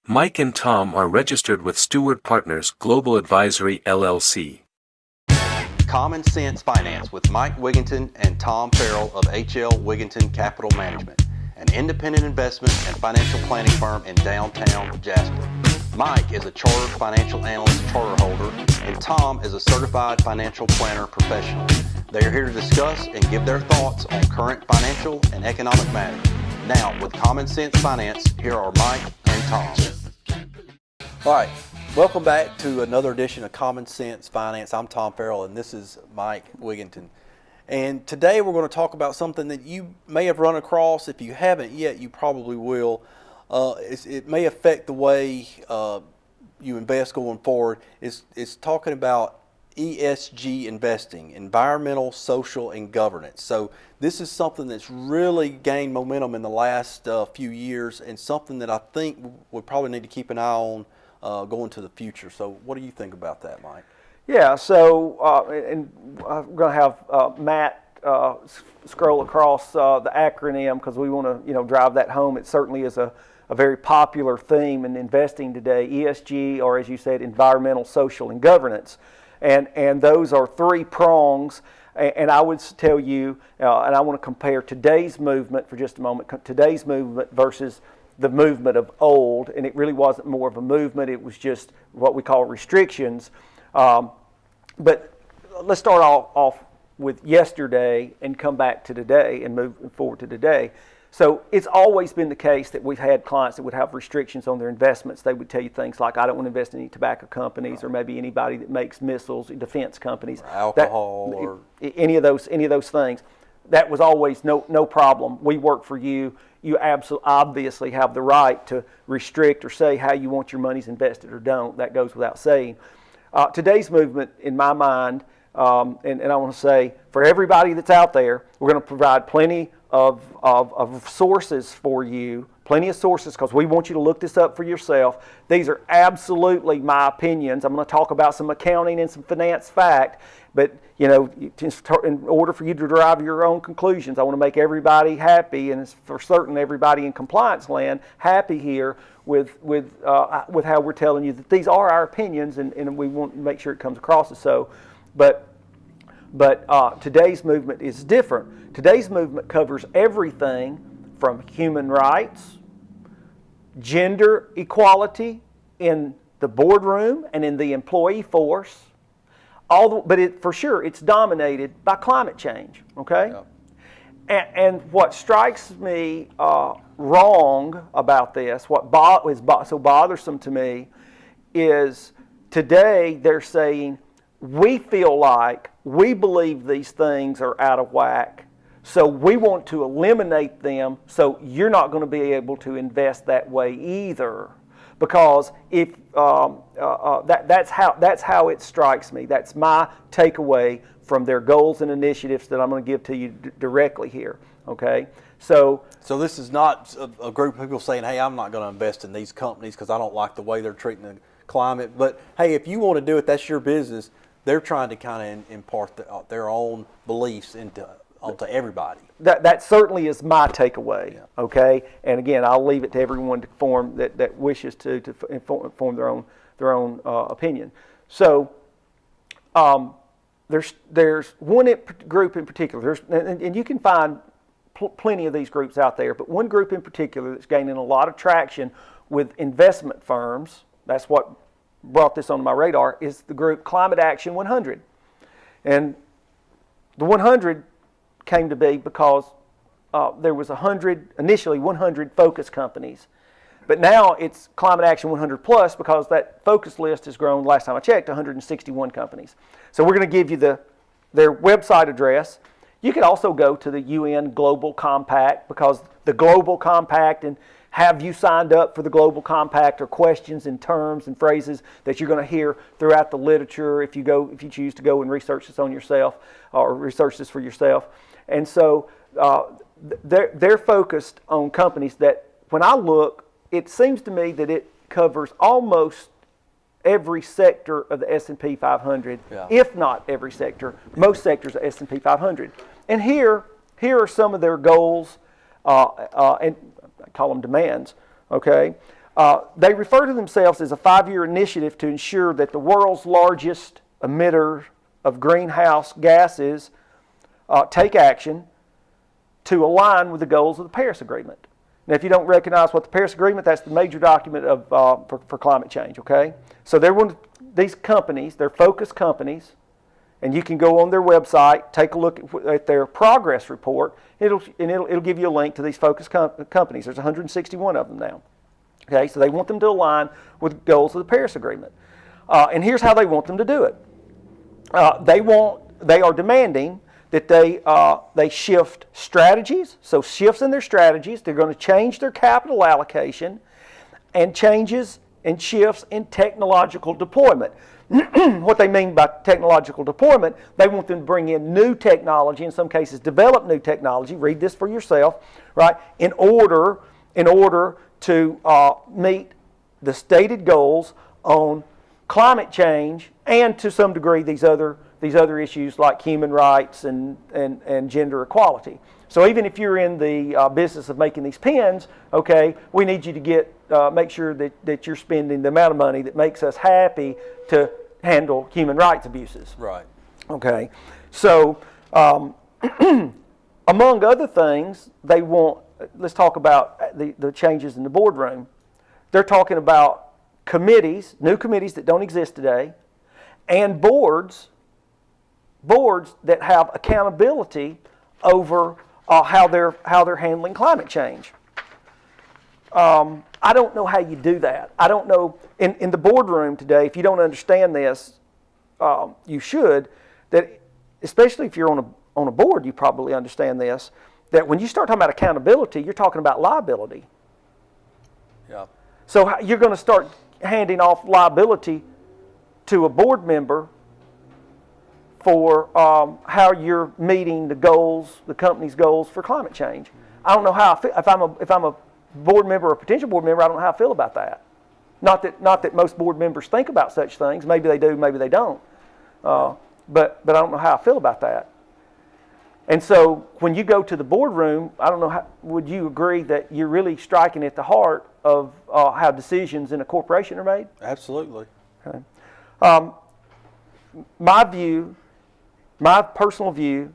Mike and Tom are registered with Stewart Partners Global Advisory LLC. Common Sense Finance with Mike Wiginton and Tom Farrell of HL Wiginton Capital Management, an independent investment and financial planning firm in downtown Jasper. Mike is a chartered financial analyst charter holder, and Tom is a certified financial planner professional. They are here to discuss and give their thoughts on current financial and economic matters. Now, with Common Sense Finance, here are Mike and Tom. All right, welcome back to another edition of Common Sense Finance. I'm Tom Farrell, and this is Mike Wiginton. And today we're going to talk about something that you may have run across. If you haven't yet, you probably will. It may affect the way you invest going forward. It's talking about ESG investing, environmental, social, and governance. So this is something that's really gained momentum in the last few years, and something that I think we probably need to keep an eye on going to the future. So what do you think about that, Mike? Yeah, so and I'm going to have Matt scroll across the acronym because we want to drive that home. It certainly is a very popular theme in investing today, ESG, or as you said, environmental, social, and governance. And those are three prongs. And I would tell you, and I want to compare today's movement for just a moment, today's movement versus the movement of old. And it really wasn't more of a movement, it was just what we call restrictions. But let's start off with yesterday and come back to today and move forward to today. So it's always been the case that we've had clients that would have restrictions on their investments. They would tell you things like, I don't want to invest in any tobacco companies, or maybe anybody that makes missiles, defense companies, or alcohol, or any of those things. That was always no problem. We work for you. You obviously have the right to restrict or say how you want your monies invested or don't. That goes without saying. Today's movement, in my mind, and I want to say for everybody that's out there, we're going to provide plenty of sources for you, plenty of sources, because we want you to look this up for yourself. These are absolutely my opinions. I'm going to talk about some accounting and some finance fact, but in order for you to derive your own conclusions, I want to make everybody happy, and for certain everybody in compliance land happy here with how we're telling you that these are our opinions, and we want to make sure it comes across as so. But today's movement is different. Today's movement covers everything from human rights, gender equality in the boardroom and in the employee force, but for sure it's dominated by climate change, okay? Yep. And what strikes me wrong about this, what is so bothersome to me, is today they're saying, we believe these things are out of whack, so we want to eliminate them, so you're not going to be able to invest that way either. Because if that's how it strikes me. That's my takeaway from their goals and initiatives that I'm going to give to you directly here. Okay, so this is not a group of people saying, "Hey, I'm not going to invest in these companies because I don't like the way they're treating the climate." But hey, if you want to do it, that's your business. They're trying to kind of impart their own beliefs onto everybody. That certainly is my takeaway. Yeah. Okay, and again, I'll leave it to everyone to form that wishes to form their own opinion. So there's one group in particular. And you can find plenty of these groups out there, but one group in particular that's gaining a lot of traction with investment firms. That's what brought this onto my radar, is the group Climate Action 100. And the 100 came to be because there was initially 100 focus companies. But now it's Climate Action 100 Plus because that focus list has grown, last time I checked, 161 companies. So we're going to give you their website address. You could also go to the UN Global Compact, because the Global Compact and have you signed up for the Global Compact are questions and terms and phrases that you're going to hear throughout the literature if you choose to go and research this on yourself or research this for yourself. And so they're focused on companies that, when I look, it seems to me that it covers almost every sector of the S&P 500, if not every sector, most sectors of S&P 500. And here are some of their goals, and I call them demands, okay? They refer to themselves as a 5-year initiative to ensure that the world's largest emitter of greenhouse gases take action to align with the goals of the Paris Agreement. Now, if you don't recognize what the Paris Agreement, that's the major document for climate change, okay? So these companies, they're focused companies, and you can go on their website, take a look at their progress report, it'll give you a link to these focused companies. There's 161 of them now. Okay, so they want them to align with the goals of the Paris Agreement. And here's how they want them to do it. They are demanding that they shift strategies, so shifts in their strategies. They're going to change their capital allocation and changes and shifts in technological deployment. What they mean by technological deployment, they want them to bring in new technology, in some cases develop new technology, read this for yourself, right, in order to meet the stated goals on climate change and to some degree these other issues like human rights and gender equality. So even if you're in the business of making these pens, okay, we need you to make sure that you're spending the amount of money that makes us happy to handle human rights abuses. Right. Okay. So among other things, they want, let's talk about the changes in the boardroom. They're talking about committees, new committees that don't exist today, and boards that have accountability over how they're handling climate change. I don't know how you do that. I don't know, in the boardroom today, if you don't understand this, you should, that especially if you're on a board, you probably understand this, that when you start talking about accountability, you're talking about liability. Yeah. So you're going to start handing off liability to a board member for how you're meeting the company's goals for climate change. I don't know how I feel. If I'm a board member or a potential board member, I don't know how I feel about that. Not that most board members think about such things. Maybe they do, maybe they don't. But I don't know how I feel about that. And so when you go to the boardroom, I don't know, would you agree that you're really striking at the heart of how decisions in a corporation are made? Absolutely. Okay. My personal view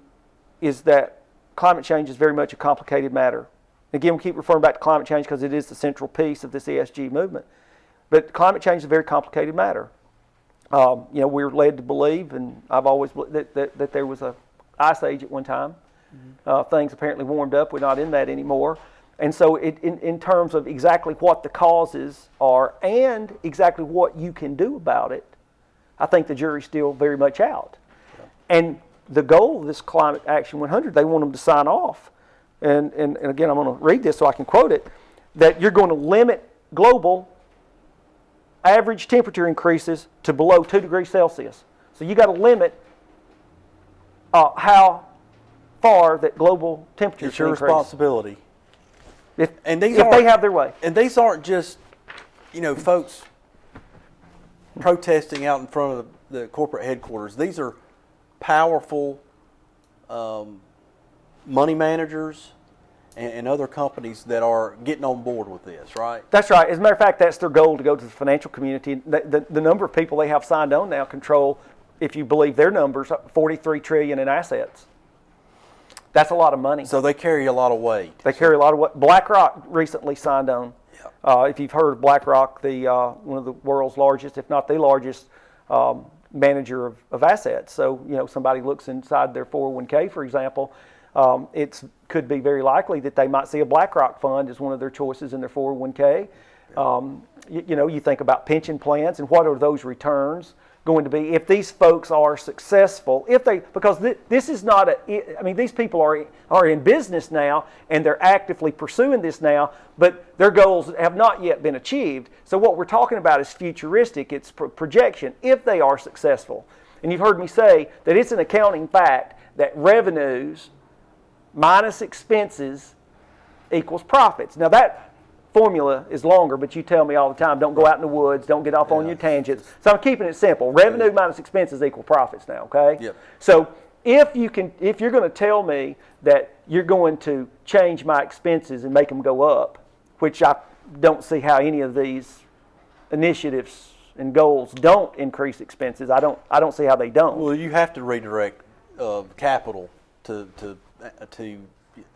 is that climate change is very much a complicated matter. Again, we keep referring back to climate change because it is the central piece of this ESG movement. But climate change is a very complicated matter. We're led to believe, and I've always believed that there was a ice age at one time. Mm-hmm. Things apparently warmed up. We're not in that anymore. And so in terms of exactly what the causes are and exactly what you can do about it, I think the jury's still very much out. Yeah. And the goal of this Climate Action 100, they want them to sign off. And again, I'm going to read this so I can quote it, that you're going to limit global average temperature increases to below 2 degrees Celsius. So you got to limit how far that global temperature It's your increase. responsibility. If they have their way. And these aren't just, folks protesting out in front of the corporate headquarters. These are powerful money managers and other companies that are getting on board with this, right? That's right. As a matter of fact, that's their goal, to go to the financial community. The number of people they have signed on now control, if you believe their numbers, $43 trillion in assets. That's a lot of money. So they carry a lot of weight. They carry a lot of weight. BlackRock recently signed on. Yep. If you've heard of BlackRock, one of the world's largest, if not the largest, manager of assets. So, somebody looks inside their 401k, for example, it could be very likely that they might see a BlackRock fund as one of their choices in their 401k. You think about pension plans and what are those returns going to be if these folks are successful, because this is not these people are in business now and they're actively pursuing this now, but their goals have not yet been achieved. So what we're talking about is futuristic, it's projection, if they are successful. And you've heard me say that it's an accounting fact that revenues minus expenses equals profits. Now that formula is longer, but you tell me all the time, don't go out in the woods, don't get off on your tangents. So I'm keeping it simple. Revenue minus expenses equal profits now, okay? Yep. So if you're going to tell me that you're going to change my expenses and make them go up, which don't see how any of these initiatives and goals don't increase expenses. I don't see how they don't. Well, you have to redirect capital to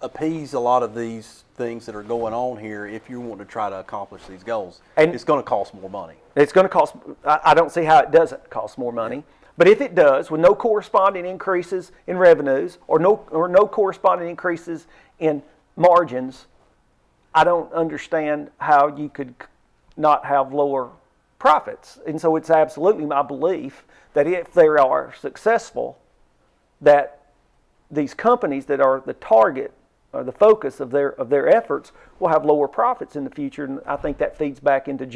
appease a lot of these things that are going on here if you want to try to accomplish these goals. And it's going to cost more money. It's going to cost. I don't see how it doesn't cost more money. But if it does, with no corresponding increases in revenues or no corresponding increases in margins, I don't understand how you could not have lower profits. And so it's absolutely my belief that if they are successful, that these companies that are the target or the focus of their efforts will have lower profits in the future. And I think that feeds back into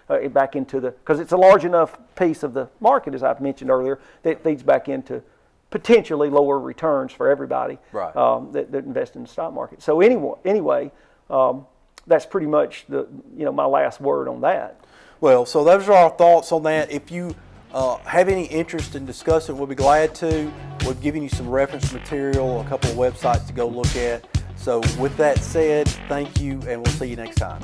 because it's a large enough piece of the market, as I've mentioned earlier, that it feeds back into potentially lower returns for everybody right. that invest in the stock market. So anyway, that's pretty much my last word on that. Well, so those are our thoughts on that. If you have any interest in discussing, we'll be glad to. We've given you some reference material, a couple of websites to go look at. So with that said, thank you, and we'll see you next time.